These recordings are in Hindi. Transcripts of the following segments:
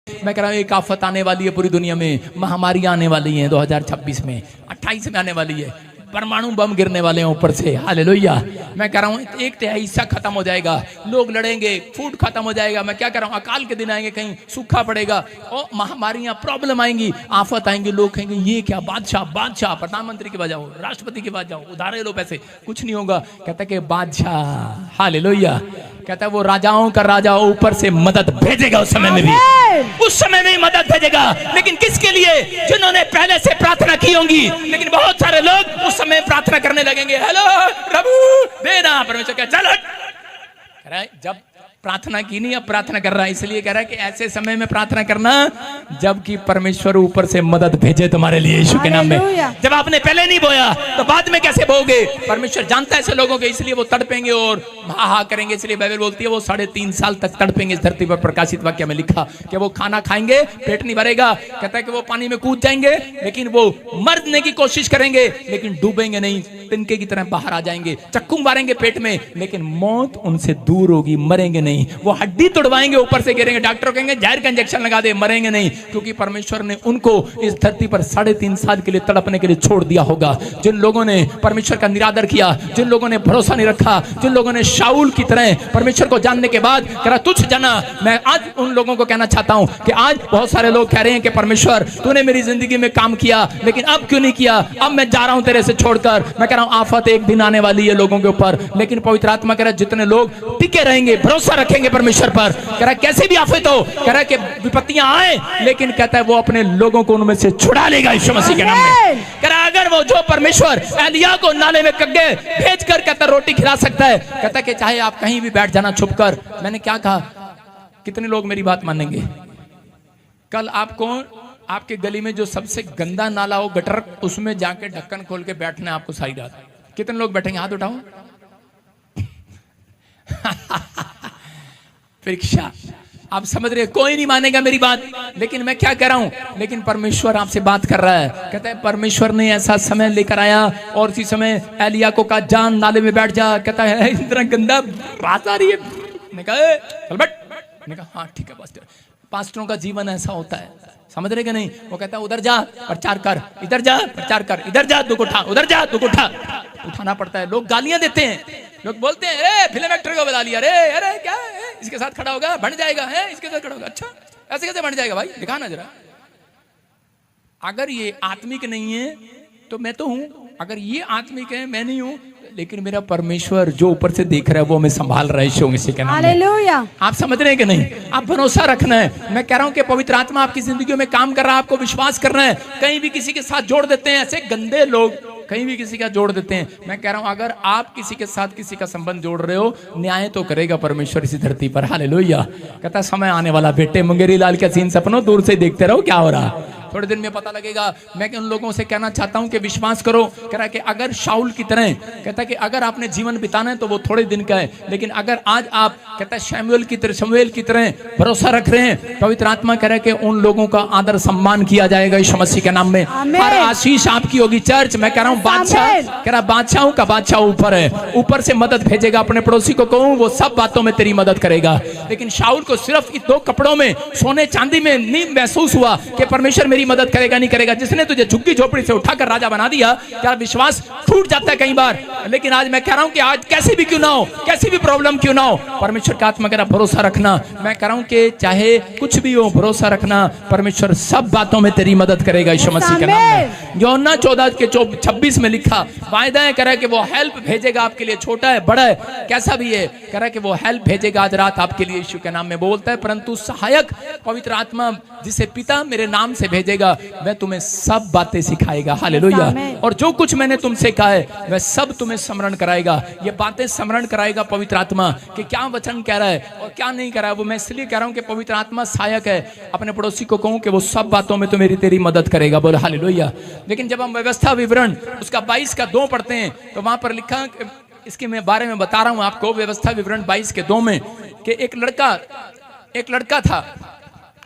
मैं कह रहा हूँ एक आफत आने वाली है पूरी दुनिया में, महामारी आने वाली है 2026 में, 28 में आने वाली है, परमाणु बम गिरने वाले हैं ऊपर से। हालेलुया। मैं कह रहा हूँ 1/3 हिस्सा खत्म हो जाएगा, लोग लड़ेंगे, फूड खत्म हो जाएगा। मैं क्या कह रहा हूँ, अकाल के दिन आएंगे, कहीं सूखा पड़ेगा और महामारियां, प्रॉब्लम आएंगी, आफत आएंगे। लोग कहेंगे ये क्या, बादशाह बादशाह, प्रधानमंत्री के पास जाओ, राष्ट्रपति के पास जाओ, उधारे लो पैसे, कुछ नहीं होगा। कहता है कि बादशाह, हालेलुया, कहता है वो राजाओं का राजा ऊपर से मदद भेजेगा उस समय में भी, उस समय में मदद भेजेगा। लेकिन किसके लिए? जिन्होंने पहले से प्रार्थना की होंगी। लेकिन बहुत सारे लोग उस समय प्रार्थना करने लगेंगे, हेलो प्रभु देना, परमेश्वर क्या चल कह रहा है, जब प्रार्थना की नहीं, अब प्रार्थना कर रहा है। इसलिए कह रहा है कि ऐसे समय में प्रार्थना करना जबकि परमेश्वर ऊपर से मदद भेजे तुम्हारे लिए यीशु के नाम में। जब आपने पहले नहीं बोया तो बाद में कैसे बोगे? परमेश्वर जानता है ऐसे लोगों के, इसलिए वो तड़पेंगे और हा करेंगे। इसलिए बाइबल बोलती है वो 3.5 साल तक तड़पेंगे इस धरती पर। प्रकाशित वाक्य में लिखा कि वो खाना खाएंगे, पेट नहीं भरेगा। कहता है कि वो पानी में कूद जाएंगे, लेकिन वो मरने की कोशिश करेंगे, लेकिन डूबेंगे नहीं, तिनके की तरह बाहर आ जाएंगे। चक्कू मारेंगे पेट में, लेकिन मौत उनसे दूर होगी, मरेंगे नहीं। वो हड्डी तोड़वाएंगे, ऊपर से गिरेंगे, डॉक्टर कहेंगे जहर का इंजेक्शन लगा दे, मरेंगे नहीं, क्योंकि परमेश्वर ने उनको इस धरती पर 3.5 साल के लिए तड़पने के लिए छोड़ दिया होगा। जिन लोगों ने परमेश्वर का निरादर किया, जिन लोगों ने भरोसा नहीं रखा, जिन लोगों ने शाऊल की तरह परमेश्वर को जानने के बाद कहा तुझ जाना। मैं आज उन लोगों को कहना चाहता हूं कि आज बहुत सारे लोग कह रहे हैं कि परमेश्वर तूने मेरी जिंदगी में काम किया, लेकिन अब क्यों नहीं किया? अब मैं जा रहा हूं तेरे से छोड़कर। मैं कह रहा हूं आफत एक दिन आने वाली है लोगों के ऊपर, लेकिन पवित्र आत्मा कह रहा है जितने लोग टिके रहेंगे, भरोसा रखेंगे परमेश्वर पर, कह रहा है कैसे भी आफत हो, कह रहा है कि विपत्तियां आए, लेकिन कहता है वो अपने लोगों को उनमें से छुड़ा लेगा यीशु मसीह के नाम में। कह रहा है अगर वो जो परमेश्वर एलिया को नाले में कग्गे भेजकर कहता रोटी खिला सकता है, कहता है कि चाहे आप कहीं भी बैठ जाना छुपकर। मैंने क्या कहा? कितने लोग मेरी बात मानेंगे? कल आपको आपके गली में जो सबसे गंदा नाला हो, गटर, उसमें जाके ढक्कन खोल के बैठना है आपको सारी रात। कितने लोग बैठेंगे? हाथ उठाओ। परीक्षा, आप समझ रहे, कोई नहीं मानेगा मेरी बात, लेकिन मैं क्या कह रहा हूं, लेकिन परमेश्वर आपसे बात कर रहा है। कहता है परमेश्वर ने ऐसा समय लेकर आया और उसी समय एलिया को कहा जान नाले में बैठ जा। कहता है इतना गंदा बात आ रही है। मैंने कहा चल बैठ। मैंने कहा हाँ ठीक है पास्टर। पास्टरों का जीवन ऐसा होता है, समझ रहे कि नहीं? वो कहता है उधर जा प्रचार कर, इधर जा प्रचार कर, इधर जा दुख उठा, उधर जा दुख उठा। उठाना पड़ता है। लोग गालियां देते हैं, लोग बोलते हैं अरे फिल्म एक्टर को बता लिया, अरे अरे क्या है? इसके साथ खड़ा होगा बन जाएगा, है इसके साथ खड़ा होगा, अच्छा ऐसे कैसे बन जाएगा भाई, दिखाना जरा। अगर ये आत्मिक नहीं है तो मैं तो हूं, अगर ये आत्मिक है मैं नहीं हूं, लेकिन मेरा परमेश्वर जो ऊपर से देख रहा है वो मैं संभाल रहा है इसी के नाम में। आप समझ रहे हैं कि नहीं? आप भरोसा रखना है। मैं कह रहा हूं कि पवित्र आत्मा आपकी जिंदगी में काम कर रहा है, आपको विश्वास करना है। कहीं भी किसी के साथ जोड़ देते हैं ऐसे गंदे लोग, कहीं भी किसी का जोड़ देते हैं। मैं कह रहा हूं अगर आप किसी के साथ किसी का संबंध जोड़ रहे हो, न्याय तो करेगा परमेश्वर इसी धरती पर। हालेलुया। कहता समय आने वाला बेटे मुंगेरी लाल का सीन सपनों, दूर से देखते रहो क्या हो रहा, थोड़े दिन में पता लगेगा। मैं उन लोगों से कहना चाहता हूं कि विश्वास करो। कह रहा है कि अगर शाऊल की तरह, कहता है कि अगर आपने जीवन बिताना है तो वो थोड़े दिन का है, लेकिन अगर आज आप, कहता है शमूएल की तरह भरोसा रख रहे हैं, पवित्र आत्मा कह रहा है कि उन लोगों का आदर सम्मान किया जाएगा यीशु मसीह के नाम में। हर आशीष आपकी होगी चर्च। मैं कह रहा हूं बादशाह, कह रहा बादशाहों का बादशाह ऊपर है, ऊपर से मदद भेजेगा। अपने पड़ोसी को कहूं वो सब बातों में तेरी मदद करेगा। लेकिन शाऊल को सिर्फ 2 कपड़ों में, सोने चांदी में नहीं महसूस हुआ कि परमेश्वर मेरी मदद करेगा नहीं करेगा। जिसने तुझे झुग्गी झोपड़ी से उठाकर राजा बना दिया, क्या विश्वास टूट जाता है कई बार। लेकिन आज मैं कह रहा हूं कि आज कैसी भी क्यों ना हो, कैसी भी प्रॉब्लम क्यों ना हो, परमेश्वर का आत्मा कह रहा भरोसा रखना। मैं कह रहा हूं कि चाहे कुछ भी हो, भरोसा रखना, परमेश्वर सब बातों में तेरी मदद करेगा यीशु मसीह के नाम में। यूहन्ना 14:26 में लिखा वायदा है, कह रहा है कि वो हेल्प भेजेगा आपके लिए, छोटा है बड़ा है कैसा भी है, कह रहा है कि वो हेल्प भेजेगा आज रात आपके लिए यीशु के नाम में। बोलता है परंतु सहायक पवित्र आत्मा जिसे पिता मेरे नाम से भेजेगा, वह तुम्हें सब बातें सिखाएगा। हालेलुया। और जो कुछ मैंने तुमसे कहा है वह सब तुम्हें स्मरण कराएगा। ये बातें स्मरण कराएगा पवित्र आत्मा कि क्या वचन कह रहा है और क्या नहीं कह रहा है। वो मैं इसलिए कह रहा हूं कि पवित्र आत्मा सहायक है। अपने पड़ोसी को कहूं कि वो सब बातों में तो मेरी तेरी मदद करेगा। बोलो हालेलुया। लेकिन जब हम व्यवस्था विवरण उसका 22:2 पढ़ते हैं तो वहां पर लिखा, इसके मैं बारे में बता रहा हूं आपको, व्यवस्था विवरण 22:2 में कि एक लड़का था,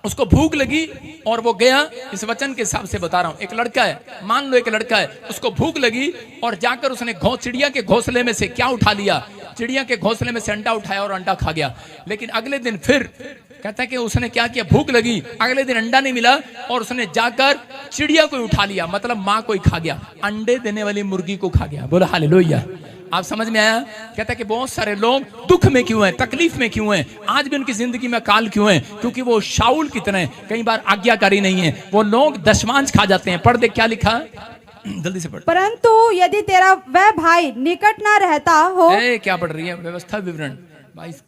उसको भूख लगी और वो गया। इस वचन के हिसाब से बता रहा हूं, एक लड़का है, मान लो एक लड़का है, उसको भूख लगी और जाकर उसने चिड़िया के घोंसले में से क्या उठा लिया, चिड़िया के घोंसले में से अंडा उठाया और अंडा खा गया। लेकिन अगले दिन फिर कहता है कि उसने क्या किया, भूख लगी, अगले दिन अंडा नहीं मिला और उसने जाकर चिड़िया को उठा लिया, मतलब माँ को ही खा गया, अंडे देने वाली मुर्गी को खा गया। बोला हालेलुया। आप समझ में आया? कहता है कि बहुत सारे लोग दुख में क्यों हैं, तकलीफ में क्यों हैं, आज भी उनकी जिंदगी में काल क्यों है? क्योंकि वो शाऊल की तरह कई बार आज्ञाकारी नहीं है, वो लोग दशमांश खा जाते हैं। पढ़ दे क्या लिखा, जल्दी से पढ़। परंतु यदि तेरा वह भाई निकट ना रहता हो। क्या पढ़ रही है? व्यवस्था विवरण 22।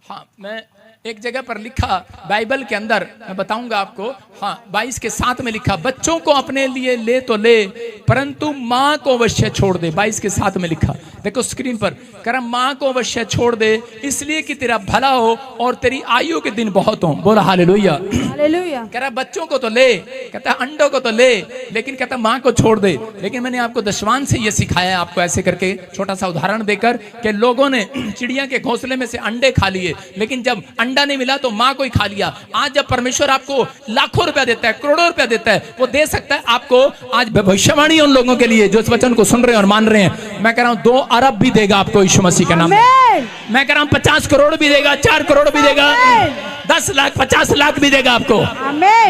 हाँ, मैं एक जगह पर लिखा बाइबल के अंदर, मैं बताऊंगा आपको। हाँ, 22 के 7 में लिखा, बच्चों को अपने लिए ले तो ले परंतु माँ को अवश्य छोड़ दे। 22 के 7 में लिखा, देखो स्क्रीन पर, कह रहा माँ को अवश्य छोड़ दे इसलिए कि तेरा भला हो और तेरी आयु के दिन बहुत हो। बोला हालेलुया। हालेलुया। कह रहा बच्चों को तो ले, कहता अंडों को तो ले, लेकिन कहता माँ को छोड़ दे। लेकिन मैंने आपको दशवान से ये सिखाया, आपको ऐसे करके छोटा सा उदाहरण देकर, कि लोगों ने चिड़िया के घोंसले में से अंडे खा लिए, लेकिन जब अंडा नहीं मिला तो माँ को ही खा लिया। आज जब परमेश्वर आपको लाखों रुपया देता है, करोड़ों रुपया देता है, वो दे सकता है आपको आज भविष्यवाणी उन लोगों के लिए जो इस वचन को सुन रहे हैं और मान रहे हैं। मैं कह रहा हूं 2 अरब भी देगा आपको यीशु मसीह के नाम में। मैं कह रहा हूं 50 करोड़ भी देगा, 4 करोड़ भी देगा, 10 लाख 50 लाख भी देगा आपको।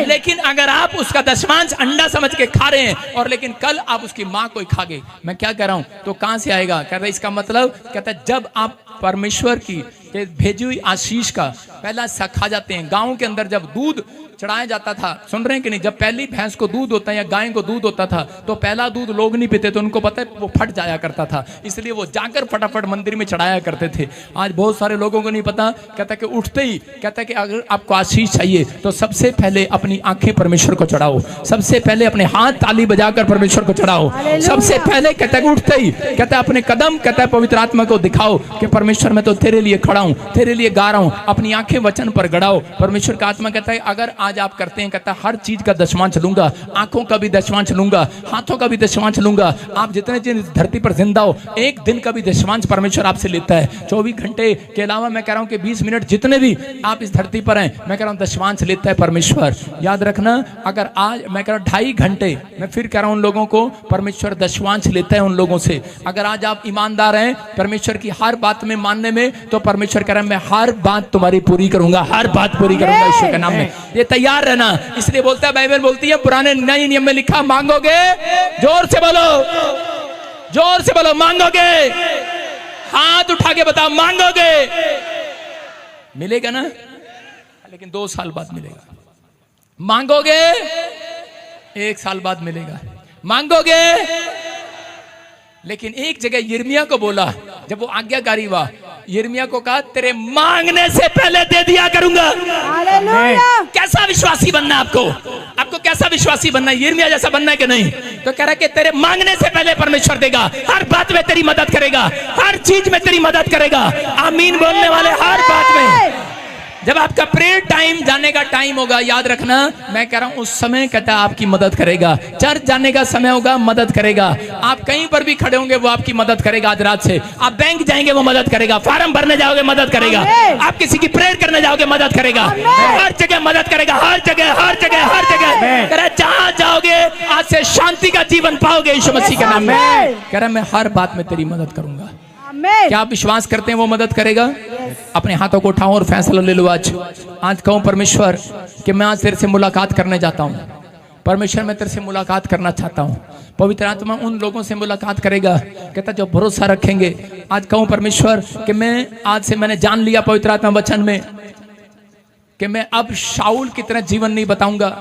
लेकिन अगर आप उसका दशमांश अंडा समझ के खा रहे हैं और लेकिन कल आप उसकी माँ को ही खा गए, मैं क्या कह रहा हूं, तो कहां से आएगा? कहता है इसका मतलब, कहता है जब आप परमेश्वर की भेजी हुई आशीष का पहला हिस्सा खा जाते हैं। गांव के अंदर जब दूध चढ़ाया जाता था, सुन रहे हैं कि नहीं, जब पहली भैंस को दूध होता है या गाय को दूध होता था तो पहला दूध लोग नहीं पीते थे, उनको पता है वो फट जाया करता था, इसलिए वो जाकर फटाफट मंदिर में चढ़ाया करते थे। आज बहुत सारे लोगों को नहीं पता। कहता है कि उठते ही कहता है कि अगर आपको आशीष चाहिए तो सबसे पहले अपनी आंखें परमेश्वर को चढ़ाओ, सबसे पहले अपने हाथ ताली बजाकर परमेश्वर को चढ़ाओ, सबसे पहले कहता है उठते ही कहता है अपने कदम, कहता है पवित्र आत्मा को दिखाओ कि परमेश्वर मैं तो तेरे लिए खड़ा हूं, तेरे लिए गा रहा हूं, अपनी आंखें वचन पर गड़ाओ। परमेश्वर का आत्मा कहता है अगर आज आप करते हैं, कहता है हर चीज का दशमांश लूंगा, आंखों का भी दशमांश लूंगा, हाथों का भी दशमांश लूंगा। आप जितने दिन धरती पर जिंदा हो, एक दिन का भी दशमांश परमेश्वर आपसे लेता है। 24 घंटे के अलावा मैं कह रहा हूं कि 20 मिनट जितने भी आप इस धरती पर हैं, मैं कह रहा हूं दशमांश लेता है परमेश्वर। याद रखना, अगर आज मैं कह रहा हूं 2.5 घंटे, मैं फिर कह रहा हूं उन लोगों को परमेश्वर दशमांश लेता है उन लोगों से। अगर आज आप ईमानदार हैं परमेश्वर की हर बात में मानने में, तो परमेश्वर कह रहा है मैं हर बात तुम्हारी पूरी करूंगा, हर बात पूरी करूंगा ईश्वर के नाम में। ये तैयार रहना। इसलिए बोलता है, बाइबल बोलती है, पुराने नए नियम में लिखा, मांगोगे, जोर से बोलो, जोर से बोलो, मांगोगे, हाथ उठा के बताओ, मांगोगे, मिलेगा ना? लेकिन 2 साल बाद मिलेगा। मांगोगे 1 साल बाद मिलेगा। मांगोगे, लेकिन एक जगह यिर्मयाह को बोला, जब वो आज्ञाकारी हुआ, यिर्मयाह को कहा तेरे मांगने से पहले दे दिया करूंगा। हालेलुया। कैसा विश्वासी बनना है आपको? आपको कैसा विश्वासी बनना है? यिर्मयाह जैसा बनना है कि नहीं? तो कह रहा है कि तेरे मांगने से पहले परमेश्वर देगा, हर बात में तेरी मदद करेगा, हर चीज में तेरी मदद करेगा। आमीन बोलने वाले हर बात में। जब आपका प्रेयर टाइम जाने का टाइम होगा, याद रखना, मैं कह रहा हूं उस समय कहता है आपकी मदद करेगा। चर्च जाने का समय होगा, मदद करेगा। आप कहीं पर भी खड़े होंगे वो आपकी मदद करेगा। आज रात से आप बैंक जाएंगे वो मदद करेगा, फार्म भरने जाओगे मदद करेगा, आप किसी की प्रेयर करने जाओगे मदद करेगा, हर जगह मदद करेगा, हर जगह हर जगह हर जगह। कह रहा जहां जाओगे आज से शांति का जीवन पाओगे यीशु मसीह के नाम में। कह रहा मैं हर बात में तेरी मदद करूंगा। क्या आप विश्वास करते हैं वो मदद करेगा? अपने हाथों को उठाओ और फैसला ले लो। आज कहूं परमेश्वर कि मैं आज तेरे से मुलाकात करने जाता हूं। परमेश्वर मैं तेरे से मुलाकात करना चाहता हूं। पवित्र आत्मा उन लोगों से मुलाकात करेगा, कहता जो भरोसा रखेंगे। आज कहूं परमेश्वर कि मैं आज से मैंने जान लिया पवित्र आत्मा वचन में कि मैं अब शाऊल की तरह जीवन नहीं बताऊंगा,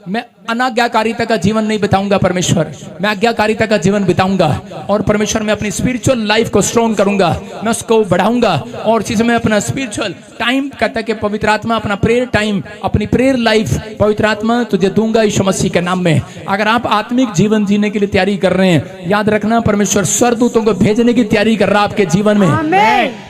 मैं अनाज्ञाकारिता का जीवन नहीं बिताऊंगा परमेश्वर, मैं आज्ञाकारिता का जीवन बिताऊंगा। और परमेश्वर मैं अपनी स्पिरिचुअल लाइफ को स्ट्रॉन्ग करूंगा, मैं उसको बढ़ाऊंगा। और चीज़ में अपना स्पिरिचुअल टाइम कहता है कि पवित्र आत्मा अपना प्रेयर टाइम, अपनी प्रेयर लाइफ पवित्र आत्मा तुझे दूंगा यीशु मसीह के नाम में। अगर आप आत्मिक जीवन जीने के लिए तैयारी कर रहे हैं, याद रखना परमेश्वर स्वर्गदूतों को भेजने की तैयारी कर रहा है आपके जीवन में।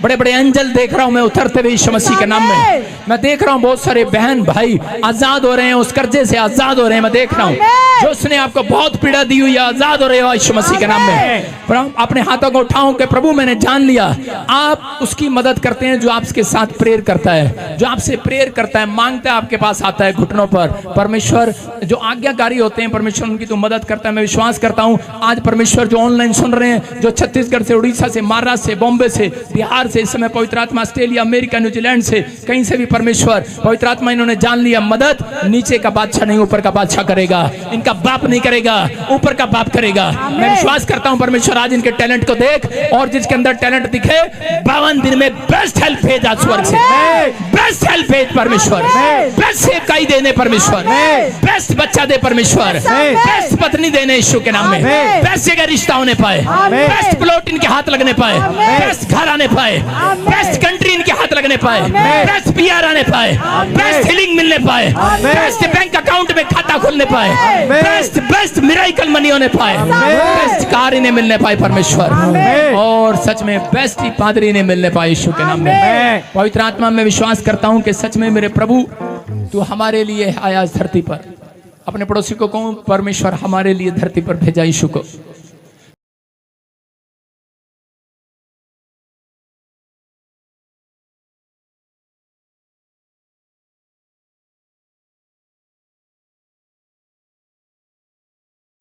बड़े बड़े एंजल देख रहा हूं मैं उतरते हुए यीशु मसीह के नाम में। मैं देख रहा हूं बहुत सारे बहन भाई आजाद हो रहे हैं, उस कर्जे से आजाद हो रहे हैं मैं देख रहा हूँ। जो उसने आपको बहुत पीड़ा दी हुई है, आजाद हो रहे हो यीशु मसीह के नाम में। प्रभु अपने हाथों को उठाऊं कि प्रभु मैंने जान लिया आप उसकी मदद करते हैं जो आपके साथ प्रेयर करता है, जो आपसे प्रेयर करता है, मांगता है, आपके पास आता है घुटनों पर। परमेश्वर जो आज्ञाकारी होते हैं, परमेश्वर उनकी तो मदद करता है। मैं विश्वास करता हूं आज परमेश्वर जो ऑनलाइन सुन रहे हैं, जो छत्तीसगढ़ से, उड़ीसा से, महाराष्ट्र से, बॉम्बे से, बिहार से, इस समय पवित्र आत्मा ऑस्ट्रेलिया, अमेरिका, न्यूजीलैंड से, कहीं से भी परमेश्वर पवित्र आत्मा इन्होंने जान लिया मदद नीचे का बादशाह नहीं ऊपर का बादशाह करेगा, इनका बाप नहीं करेगा, ऊपर का बाप करेगा। मैं विश्वास करता हूं परमेश्वर आज इनके टैलेंट को देख, और जिसके अंदर टैलेंट दिखे 52 दिन में बेस्ट हेल्प भेज आज स्वर्ग से, बेस्ट हेल्प भेज परमेश्वर, बेस्ट सेवकाई देने परमेश्वर, बेस्ट बच्चा दे परमेश्वर, बेस्ट पत्नी देने यीशु के नाम में, बेस्ट जगह रिश्ता होने पाए, बेस्ट प्लॉट इनके हाथ लगने पाए, बेस्ट घर आने पाए, बेस्ट कंट्री इनके हाथ लगने पाए, बेस्ट पीआर आने पाए, बेस्ट हीलिंग मिलने पाए, बेस्ट बैंक अकाउंट में खाता खुलने पाए, बेस्ट बेस्ट मिरेकल मनी होने पाए, बेस्ट कार इन्हें मिलने पाए परमेश्वर, और सच में बेस्ट ही पादरी इन्हें मिलने पाए यीशु के नाम में। पवित्र आत्मा में विश्वास करता हूं कि सच में मेरे प्रभु तू हमारे लिए आया इस धरती पर। अपने पड़ोसी को कहूं परमेश्वर हमारे लिए धरती पर भेजा यीशु को।